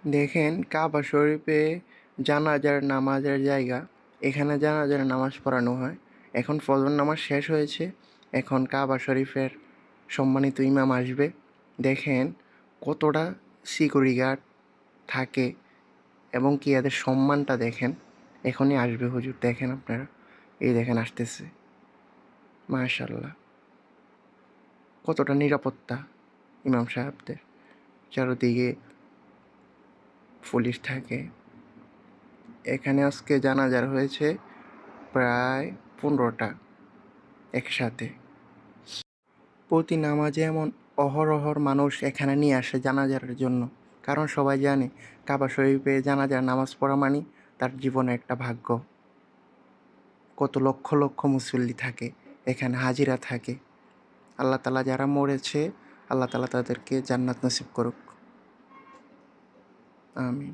দেখেন কাবা শরীফে জানাজার নামাজের জায়গা। এখানে জানাজার নামাজ পড়ানো হয়। এখন ফজর নামাজ শেষ হয়েছে। এখন কাবা শরীফের সম্মানিত ইমাম আসবে। দেখেন কতটা সিকিউরিটি গার্ড থাকে এবং কি এদের সম্মানটা দেখেন। এখনই আসবে হুজুর, দেখেন আপনারা, এই দেখেন আসতেছে। মাশাআল্লাহ, কতটা নিরাপত্তা ইমাম সাহেবদের, চারদিকে পুলিশ থাকে। এখানে আজকে জানাজার হয়েছে প্রায় 15টা একসাথে। প্রতি নামাজে এমন অহরহর মানুষ এখানে নিয়ে আসে জানাজার জন্য, কারণ সবাই জানে কাবা শরীফে জানাজার নামাজ পড়া মানে তার জীবনে একটা ভাগ্য। কত লক্ষ লক্ষ মুসল্লি থাকে এখানে, হাজিরা থাকে। আল্লাহ তালা যারা মরেছে, আল্লাহ তালা তাদেরকে জান্নাত নসিব করুক, আমিন।